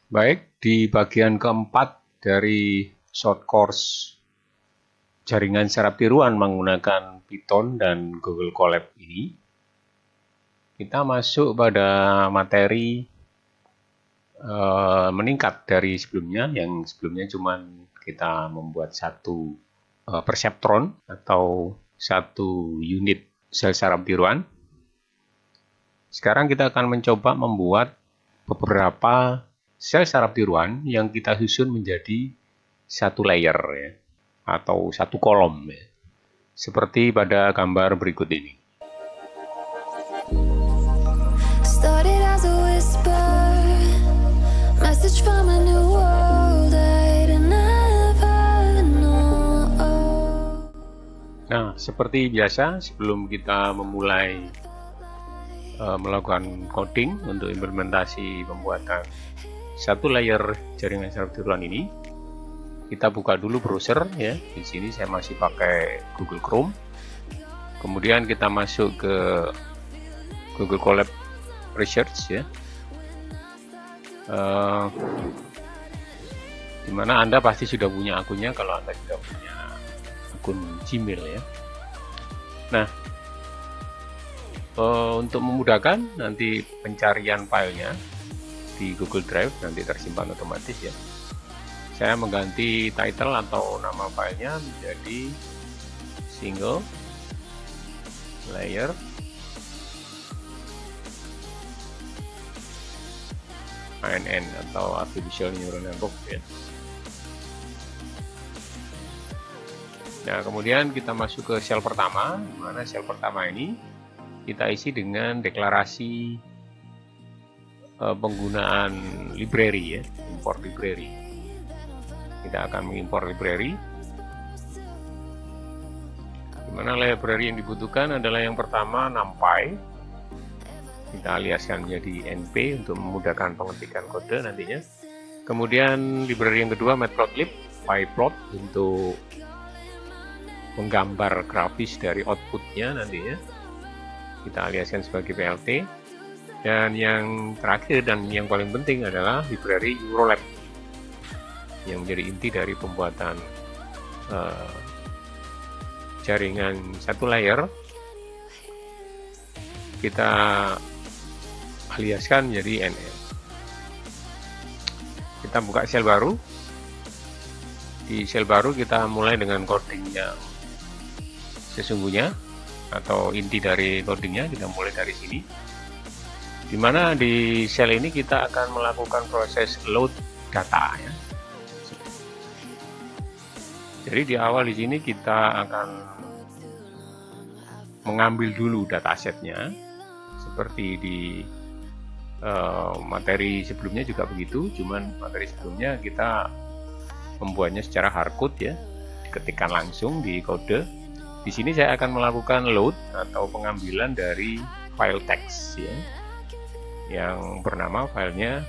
Baik, di bagian keempat dari short course jaringan serap tiruan menggunakan Python dan Google Colab ini, kita masuk pada materi meningkat dari sebelumnya, yang sebelumnya cuma kita membuat satu perseptron atau satu unit sel saraf tiruan. Sekarang kita akan mencoba membuat beberapa sel saraf tiruan yang kita susun menjadi satu layer ya, atau satu kolom ya, seperti pada gambar berikut ini. Nah, seperti biasa sebelum kita memulai melakukan coding untuk implementasi pembuatan satu layer jaringan saraf tiruan ini, kita buka dulu browser ya. Di sini saya masih pakai Google Chrome. Kemudian kita masuk ke Google Colab Research ya. Dimana Anda pasti sudah punya akunnya kalau Anda sudah punya akun Gmail ya. Nah, untuk memudahkan nanti pencarian filenya di Google Drive nanti tersimpan otomatis ya. Saya mengganti title atau nama filenya menjadi single layer ANN atau Artificial Neural Network ya. Nah, kemudian kita masuk ke sel pertama, di mana sel pertama ini kita isi dengan deklarasi penggunaan library ya, import library. Kita akan mengimpor library. Di mana library yang dibutuhkan adalah yang pertama NumPy. Kita aliaskan menjadi NP untuk memudahkan pengetikan kode nantinya. Kemudian library yang kedua Matplotlib, PyPlot untuk menggambar grafis dari outputnya nantinya. Kita aliaskan sebagai PLT. Dan yang terakhir dan yang paling penting adalah library Eurolab yang menjadi inti dari pembuatan jaringan satu layer. Kita aliaskan menjadi NN. Kita buka sel baru. Di sel baru kita mulai dengan coding yang sesungguhnya atau inti dari codingnya. Kita mulai dari sini, dimana di sel ini kita akan melakukan proses load data ya. Jadi di awal di sini kita akan mengambil dulu datasetnya seperti di materi sebelumnya juga begitu, cuman materi sebelumnya kita membuatnya secara hardcode ya, diketikkan langsung di kode. Di sini saya akan melakukan load atau pengambilan dari file teks ya, yang bernama filenya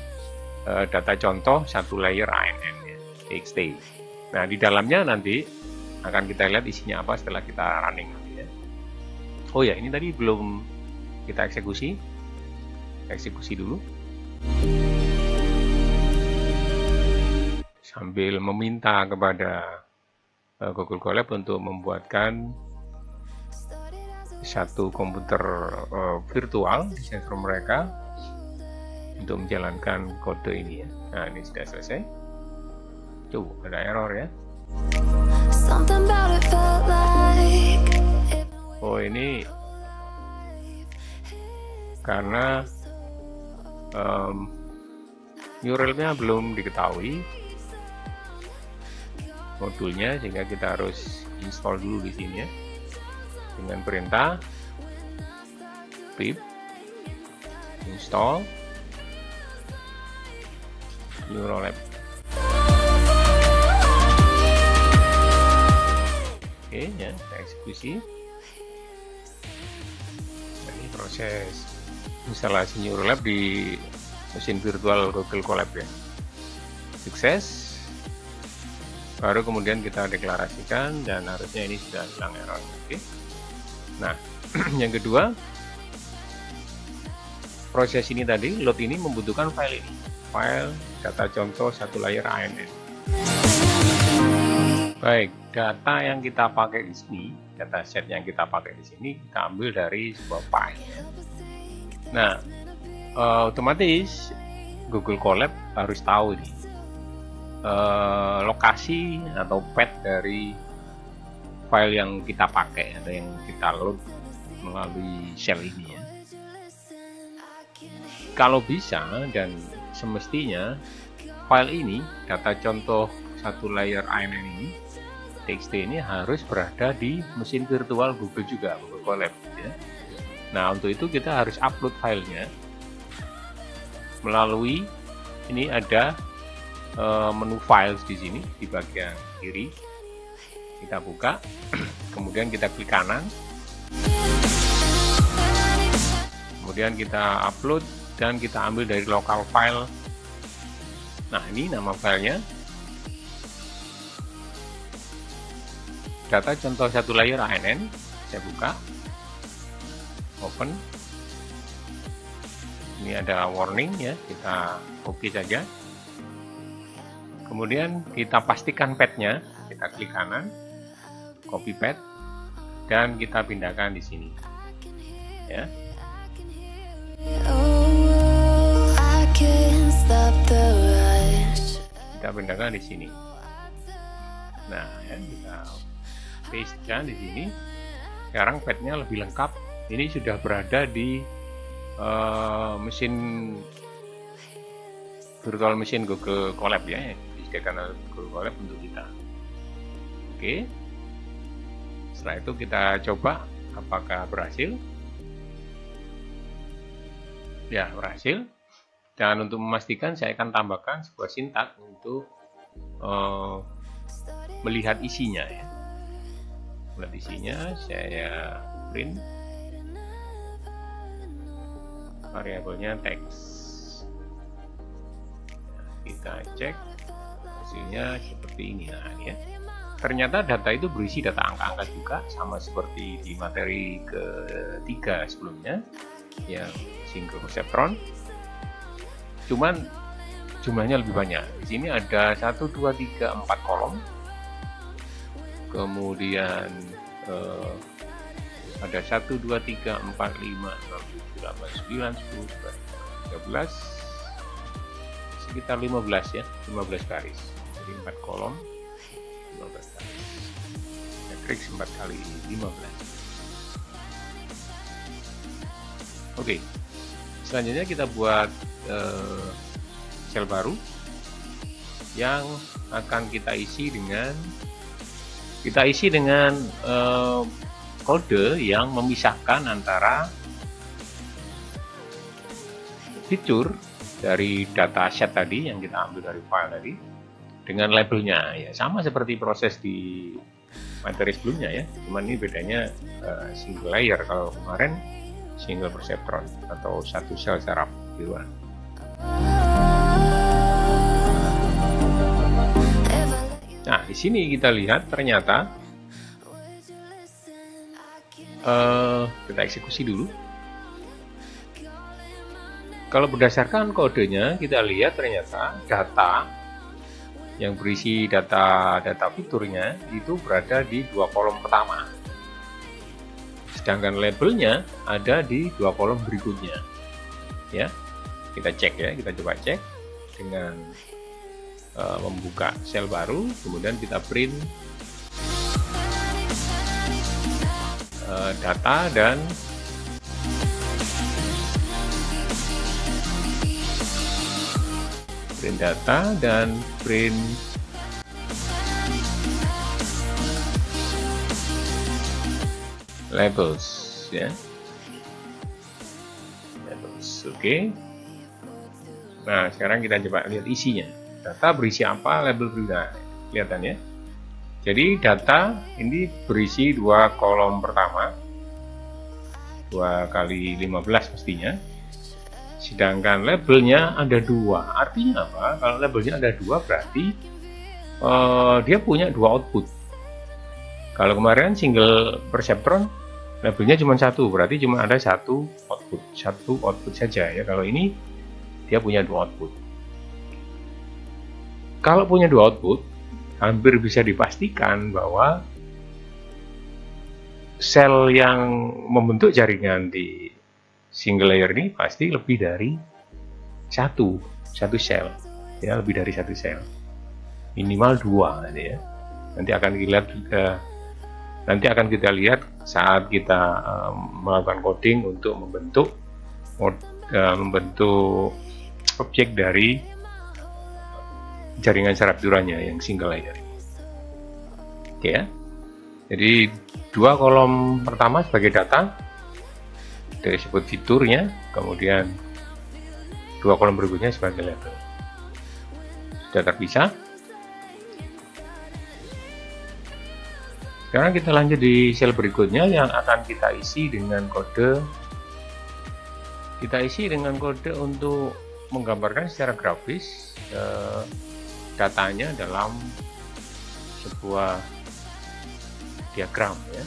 data contoh satu layer ANN ya, txt. Nah, di dalamnya nanti akan kita lihat isinya apa setelah kita running nanti ya. Oh ya, ini tadi belum kita eksekusi. Eksekusi dulu. Sambil meminta kepada Google Colab untuk membuatkan satu komputer virtual di server mereka untuk menjalankan kode ini ya. Nah, ini sudah selesai. Tuh, ada error ya. Oh, ini karena URL-nya belum diketahui modulnya, sehingga kita harus install dulu di sini ya, dengan perintah pip install Eurolab. Oke ya, kita eksekusi. Nah, ini proses instalasi Eurolab di mesin virtual Google Colab ya. Sukses. Baru kemudian kita deklarasikan dan harusnya ini sudah hilang error. Oke. Nah, yang kedua proses ini tadi, load ini membutuhkan file ini, file data contoh satu layer ANN. Baik, data yang kita pakai di sini, data set yang kita pakai di sini kita ambil dari sebuah file. Nah, otomatis Google Colab harus tahu nih lokasi atau path dari file yang kita pakai atau yang kita load melalui shell ini ya. Kalau bisa dan semestinya file ini, data contoh satu layer ANN ini, txt ini harus berada di mesin virtual Google juga, Google Colab ya. Nah, untuk itu kita harus upload filenya melalui ini ada menu files di sini di bagian kiri. Kita buka, kemudian kita klik kanan, kemudian kita upload dan kita ambil dari local file. Nah, ini nama filenya data contoh satu layer ANN. Saya buka, open. Ini ada warning ya, kita oke saja. Kemudian kita pastikan path-nya, kita klik kanan, copy path, dan kita pindahkan di sini ya. Kita pindahkan di sini. Nah, ya, kita paste di sini. Sekarang path-nya lebih lengkap. Ini sudah berada di mesin virtual machine Google Colab ya, yang disediakan oleh Google Colab untuk kita. Oke. Setelah itu kita coba apakah berhasil. Ya, berhasil. Dan untuk memastikan saya akan tambahkan sebuah sintak untuk melihat isinya ya. Melihat isinya, saya print variabelnya teks. Nah, kita cek hasilnya seperti ini. Nah, ini ya. Ternyata data itu berisi data angka-angka juga, sama seperti di materi ketiga sebelumnya yang single perceptron. Cuman jumlahnya lebih banyak. Di sini ada 1, 2, 3, 4 kolom. Kemudian ada 1, 2, 3, 4, 5, 6, 7, 8, 9, 10, 13, sekitar 15 ya, 15 baris. Jadi 4 kolom, 15 baris. Matriks 4 kali 15. Oke. Selanjutnya kita buat sel baru yang akan kita isi dengan kode yang memisahkan antara fitur dari dataset tadi yang kita ambil dari file tadi dengan labelnya ya, sama seperti proses di materi sebelumnya ya, cuman ini bedanya single layer. Kalau kemarin single perceptron atau satu sel secara keseluruhan. Nah, di sini kita lihat ternyata kita eksekusi dulu. Kalau berdasarkan kodenya, kita lihat ternyata data yang berisi data fiturnya itu berada di 2 kolom pertama. Sedangkan labelnya ada di 2 kolom berikutnya. Ya, kita cek ya, kita coba cek dengan membuka sel baru, kemudian kita print data dan print labels ya, labels. Oke. Nah, sekarang kita coba lihat isinya. Data berisi apa, label berita, kelihatan ya. Jadi data ini berisi 2 kolom pertama, 2 kali 15 pastinya. Sedangkan labelnya ada 2. Artinya apa? Kalau labelnya ada 2 berarti dia punya 2 output. Kalau kemarin single perceptron labelnya cuma satu, berarti cuma ada satu output saja ya. Kalau ini dia punya dua output. Kalau punya dua output, hampir bisa dipastikan bahwa sel yang membentuk jaringan di single layer ini pasti lebih dari satu sel ya, lebih dari satu sel, minimal dua ya. Nanti akan kita lihat saat kita melakukan coding untuk membentuk objek dari jaringan Sarabduranya yang single layer. Oke ya. Jadi dua kolom pertama sebagai data dari disebut fiturnya, kemudian dua kolom berikutnya sebagai label. Sudah terpisah. Sekarang kita lanjut di sel berikutnya yang akan kita isi dengan kode. Kita isi dengan kode untuk menggambarkan secara grafis datanya dalam sebuah diagram ya.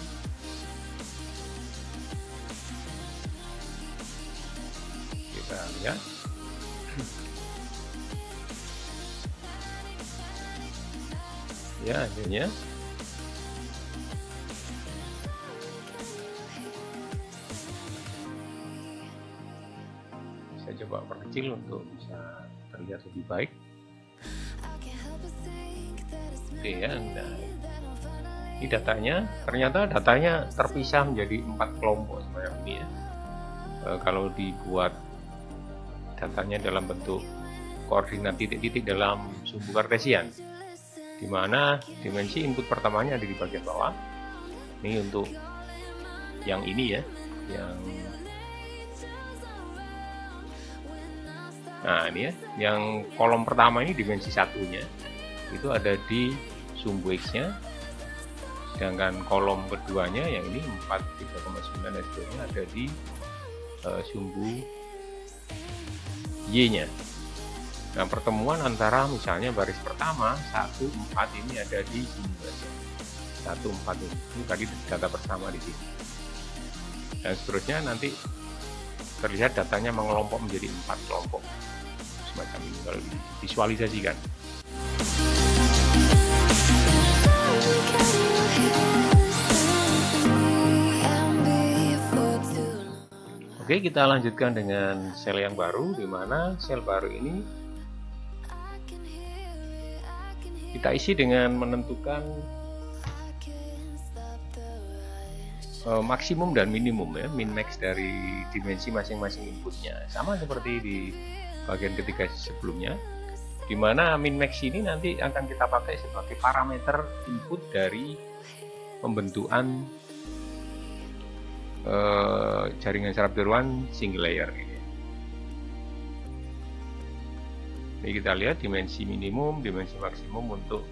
Kita lihat. Ya, hasilnya. Saya coba perkecil untuk bisa terlihat lebih baik. Oke ya, nah, ini datanya, ternyata datanya terpisah menjadi 4 kelompok semacam ini ya. Kalau dibuat datanya dalam bentuk koordinat titik-titik dalam sumbu kartesian, di mana dimensi input pertamanya ada di bagian bawah. Ini untuk yang ini ya, nah ini ya, yang kolom pertama ini dimensi satunya itu ada di sumbu X-nya, sedangkan kolom keduanya yang ini 4, 3,9 dan seterusnya ada di sumbu Y-nya. Nah, pertemuan antara misalnya baris pertama 1, 4 ini ada di sini, 1, 4 ini tadi data pertama di sini, dan seterusnya nanti terlihat datanya mengelompok menjadi 4 kelompok semacam ini kalau divisualisasikan. Oke, kita lanjutkan dengan sel yang baru, di mana sel baru ini kita isi dengan menentukan maksimum dan minimum ya, min max dari dimensi masing-masing inputnya, sama seperti di bagian ketiga sebelumnya, di mana min max ini nanti akan kita pakai sebagai parameter input dari pembentukan jaringan Sarabdurwan single layer ini. Ini kita lihat dimensi minimum, dimensi maksimum untuk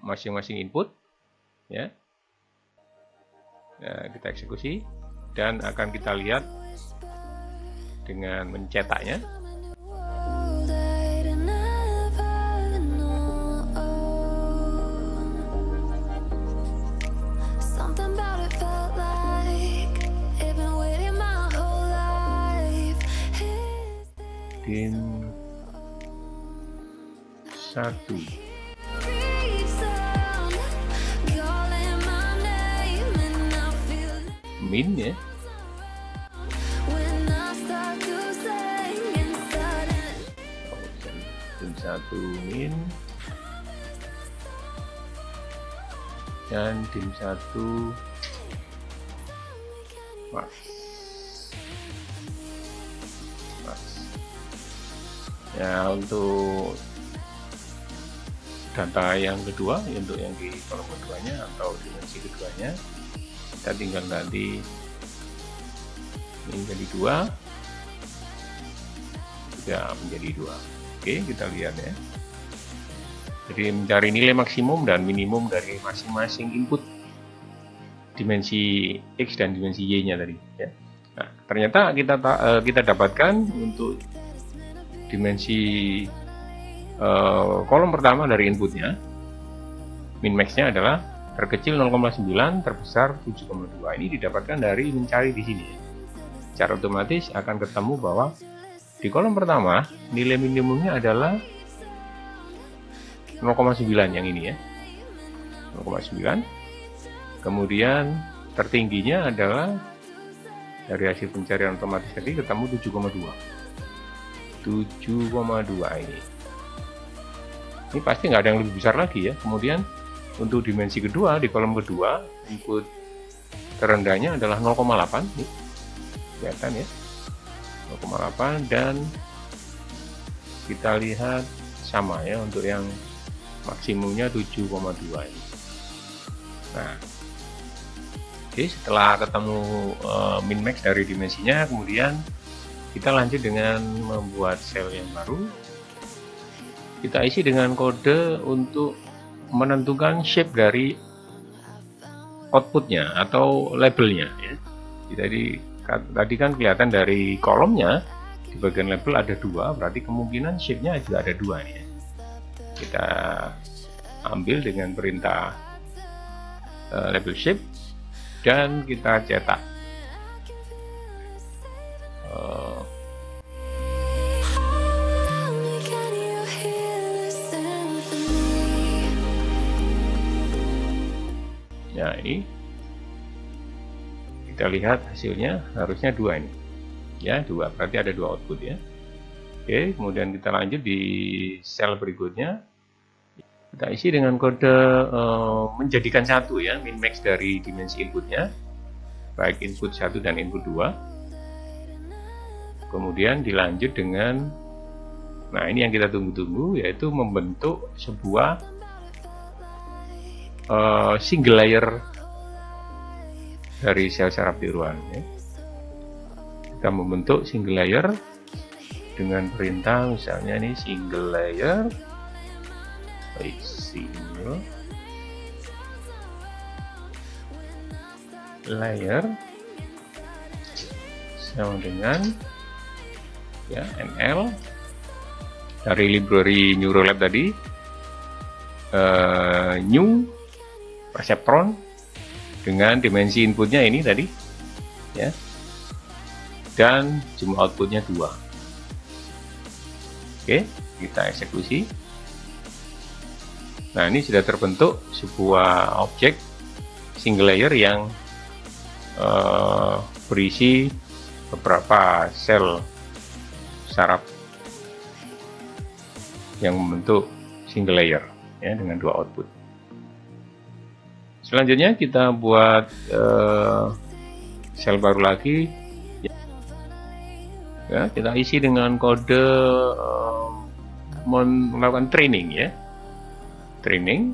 masing-masing input ya. Nah, kita eksekusi dan akan kita lihat dengan mencetaknya. DIM 1 min ya. DIM 1 min dan DIM 1 max. Ya, untuk data yang kedua, untuk yang di kolom keduanya atau dimensi keduanya, kita tinggal ganti ini menjadi 2, tidak menjadi 2. Oke, kita lihat ya. Jadi mencari nilai maksimum dan minimum dari masing-masing input dimensi X dan dimensi Y-nya tadi ya. Nah, ternyata kita dapatkan untuk dimensi kolom pertama dari inputnya, min max-nya adalah terkecil 0,9, terbesar 7,2. Ini didapatkan dari mencari di sini. Secara otomatis akan ketemu bahwa di kolom pertama nilai minimumnya adalah 0,9 yang ini ya, 0,9. Kemudian tertingginya adalah dari hasil pencarian otomatis tadi ketemu 7,2. 7,2 ini. Ini pasti nggak ada yang lebih besar lagi ya. Kemudian untuk dimensi kedua, di kolom kedua, input terendahnya adalah 0,8 nih. Kelihatan ya, 0,8, dan kita lihat sama ya untuk yang maksimumnya 7,2 ini. Nah, oke, setelah ketemu min max dari dimensinya, kemudian kita lanjut dengan membuat sel yang baru. Kita isi dengan kode untuk menentukan shape dari outputnya atau labelnya ya. Jadi tadi kan kelihatan dari kolomnya di bagian label ada 2, berarti kemungkinan shape-nya juga ada 2 nih ya. Kita ambil dengan perintah label shape dan kita cetak. Nah, ini kita lihat hasilnya harusnya 2 ini ya, 2, berarti ada 2 output ya. Oke, kemudian kita lanjut di sel berikutnya. Kita isi dengan kode menjadikan 1 ya, min max dari dimensi inputnya, baik input 1 dan input 2. Kemudian dilanjut dengan, nah ini yang kita tunggu-tunggu, yaitu membentuk sebuah single layer dari sel saraf tiruan ya. Kita membentuk single layer dengan perintah misalnya nih single layer single layer sama dengan ya NL dari library Neurolab tadi, new perceptron dengan dimensi inputnya ini tadi ya, dan jumlah outputnya 2. Oke, kita eksekusi. Nah, ini sudah terbentuk sebuah objek single layer yang berisi beberapa sel saraf yang membentuk single layer ya, dengan 2 output. Selanjutnya kita buat sel baru lagi ya, kita isi dengan kode melakukan training ya, training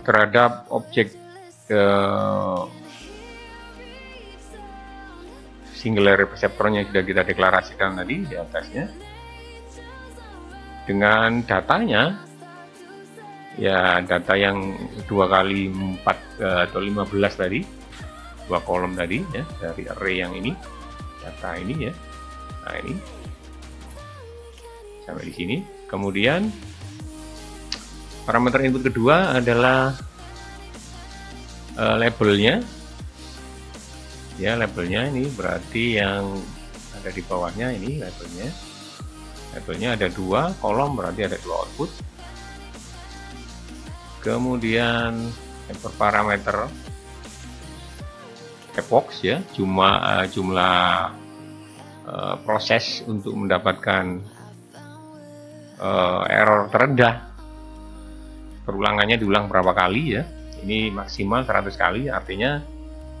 terhadap objek single layer receptor yang sudah kita deklarasikan tadi di atasnya, dengan datanya ya, data yang 2 kali 4 atau 15 tadi, 2 kolom tadi ya, dari array yang ini, data ini ya. Nah, ini sampai di sini. Kemudian parameter input kedua adalah labelnya ya, labelnya ini berarti yang ada di bawahnya ini labelnya. Labelnya ada 2 kolom, berarti ada 2 output. Kemudian parameter epochs ya, jumlah proses untuk mendapatkan error terendah, perulangannya diulang berapa kali ya, ini maksimal 100 kali, artinya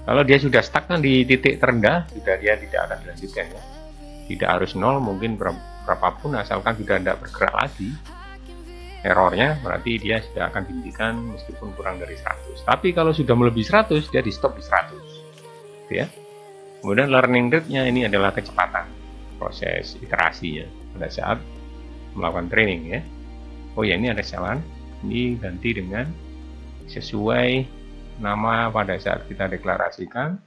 kalau dia sudah stagnan di titik terendah, sudah dia tidak akan dilanjutkan ya, tidak harus 0, mungkin berapapun asalkan sudah tidak bergerak lagi errornya, berarti dia sudah akan dihentikan meskipun kurang dari 100. Tapi kalau sudah melebihi 100, dia di stop di 100 gitu ya. Kemudian learning rate-nya ini adalah kecepatan proses iterasinya pada saat melakukan training ya. Oh ya, ini ada kesalahan, ini ganti dengan sesuai nama pada saat kita deklarasikan,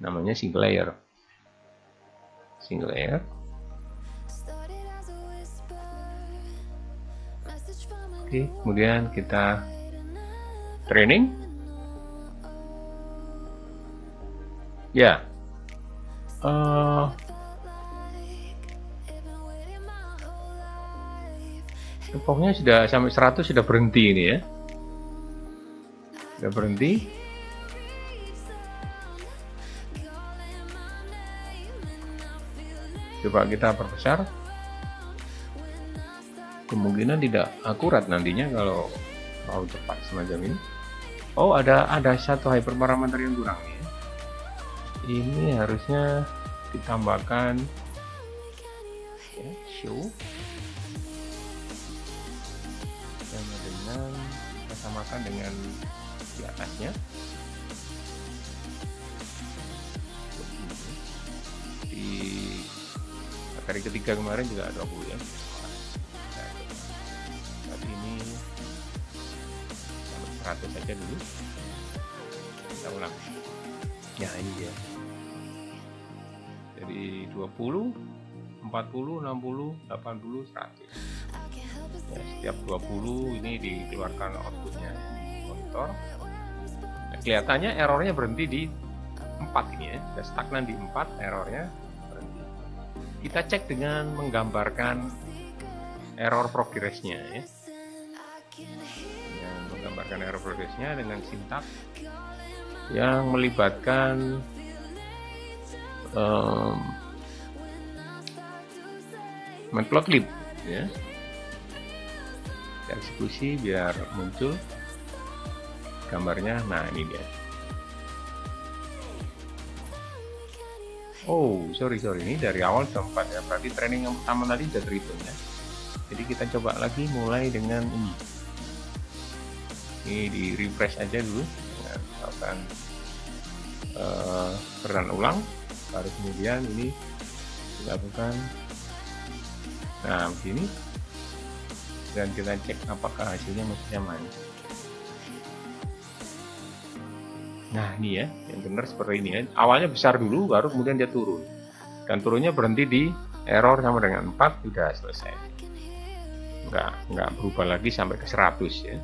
namanya single layer. Single layer. Oke, kemudian kita training. Ya, pokoknya sudah sampai 100, sudah berhenti ini ya, sudah berhenti. Coba kita perbesar. Kemungkinan tidak akurat nantinya kalau mau cepat semacam ini. Oh, ada satu hyperparameter yang kurang ya. Ini harusnya ditambahkan ya, show sama dengan, kita samakan dengan di atasnya. Di materi ketiga kemarin juga 20 ya. Ini 100 saja dulu, kita ulang ya. Ini dia, jadi 20, 40, 60, 80, 100 ya. Setiap 20 ini dikeluarkan outputnya monitor. Nah, kelihatannya errornya berhenti di 4 ini ya, sudah stagnan di 4, errornya berhenti. Kita cek dengan menggambarkan error progress-nya ya. Menggambarkan error progress-nya dengan sintak yang melibatkan matplotlib ya. Kita eksekusi biar muncul gambarnya. Nah, ini dia. Oh, sorry, ini dari awal sudah 4 ya, berarti training yang pertama tadi sudah terhitung ya. Jadi kita coba lagi mulai dengan ini. Ini di refresh aja dulu dengan misalkan run ulang, baru kemudian ini dilakukan nah begini, dan kita cek apakah hasilnya masih nyaman. Nah ini ya, yang benar seperti ini ya, awalnya besar dulu baru kemudian dia turun, dan turunnya berhenti di error sama dengan 4, sudah selesai, nggak berubah lagi sampai ke 100 ya.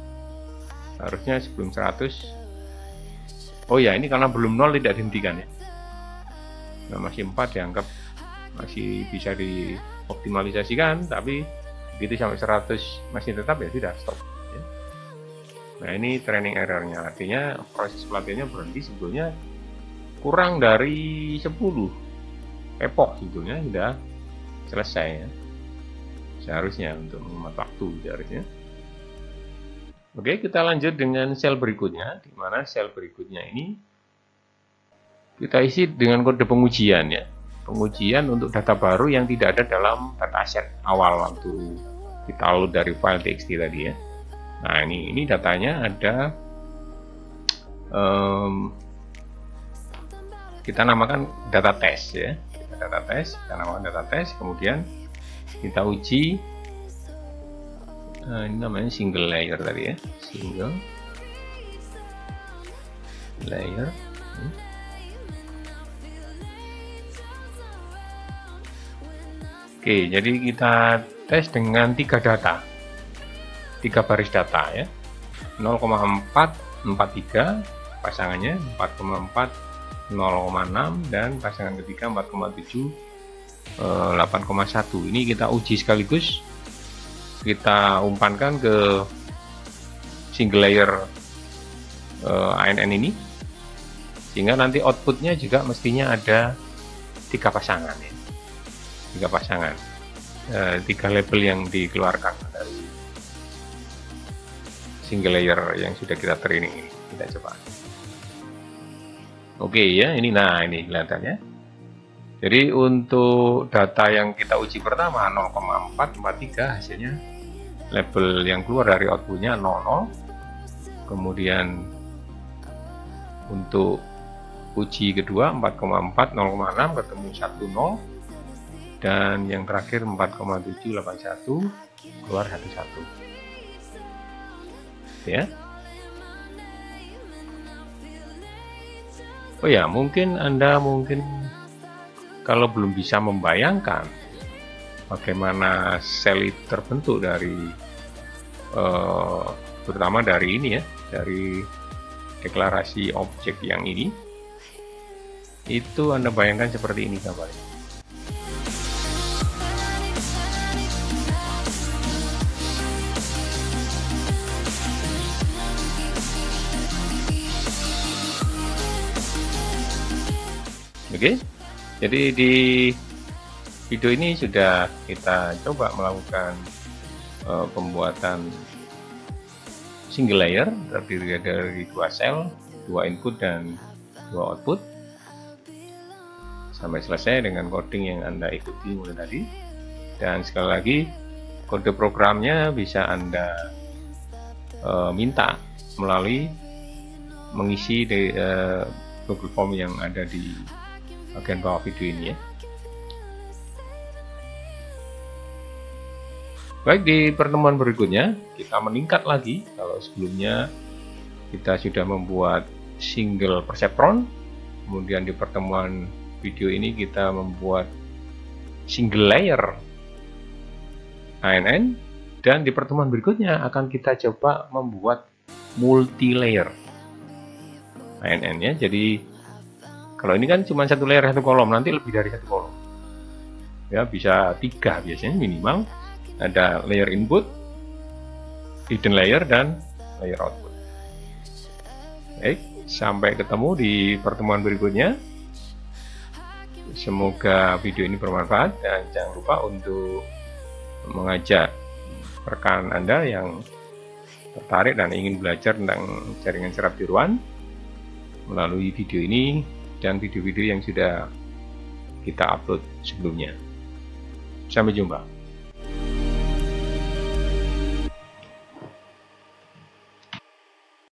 Harusnya sebelum 100, oh ya ini karena belum 0 tidak dihentikan ya. Nah, masih 4 dianggap masih bisa dioptimalisasikan, tapi begitu sampai 100 masih tetap ya sudah stop ya. Nah ini training errornya, artinya proses pelatihannya berhenti sebetulnya kurang dari 10 epoch, sebetulnya sudah selesai ya, seharusnya untuk menghemat waktu seharusnya. Oke, kita lanjut dengan sel berikutnya, di mana sel berikutnya ini kita isi dengan kode pengujian ya. Pengujian untuk data baru yang tidak ada dalam dataset awal waktu kita load dari file txt tadi ya. Nah ini datanya ada, kita namakan data test ya. Kita namakan data test, kemudian kita uji. Nah, ini namanya single layer tadi ya, single layer. Oke, jadi kita tes dengan 3 data, 3 baris data ya, 0,443 pasangannya, 4,4, 0,6 dan pasangan ketiga 4,7, 8,1. Ini kita uji sekaligus, kita umpankan ke single layer ANN ini, sehingga nanti outputnya juga mestinya ada 3 pasangan ya. 3 pasangan, 3 label yang dikeluarkan dari single layer yang sudah kita training ini. Kita coba. Oke ya, ini nah ini kelihatannya. Jadi untuk data yang kita uji pertama 0,443, hasilnya label yang keluar dari outputnya 00. Kemudian untuk uji kedua 4,4, 0,6 ketemu 10, dan yang terakhir 4,781 keluar 11 ya. Oh ya, mungkin Anda kalau belum bisa membayangkan bagaimana sel itu terbentuk dari terutama dari ini ya, dari deklarasi objek yang ini, itu Anda bayangkan seperti ini gambarnya. Oke, jadi di video ini sudah kita coba melakukan pembuatan single layer terdiri dari 2 sel, 2 input dan 2 output sampai selesai dengan coding yang Anda ikuti mulai tadi. Dan sekali lagi, kode programnya bisa Anda minta melalui mengisi di Google Form yang ada di bagian bawah video ini ya. Baik, di pertemuan berikutnya kita meningkat lagi. Kalau sebelumnya kita sudah membuat single perceptron, kemudian di pertemuan video ini kita membuat single layer ANN, dan di pertemuan berikutnya akan kita coba membuat multi layer ANN ya. Jadi kalau ini kan cuma satu layer satu kolom, nanti lebih dari satu kolom ya, bisa 3 biasanya minimal. Ada layer input, hidden layer, dan layer output. Baik, sampai ketemu di pertemuan berikutnya. Semoga video ini bermanfaat, dan jangan lupa untuk mengajak rekan Anda yang tertarik dan ingin belajar tentang jaringan serap tiruan melalui video ini dan video-video yang sudah kita upload sebelumnya. Sampai jumpa.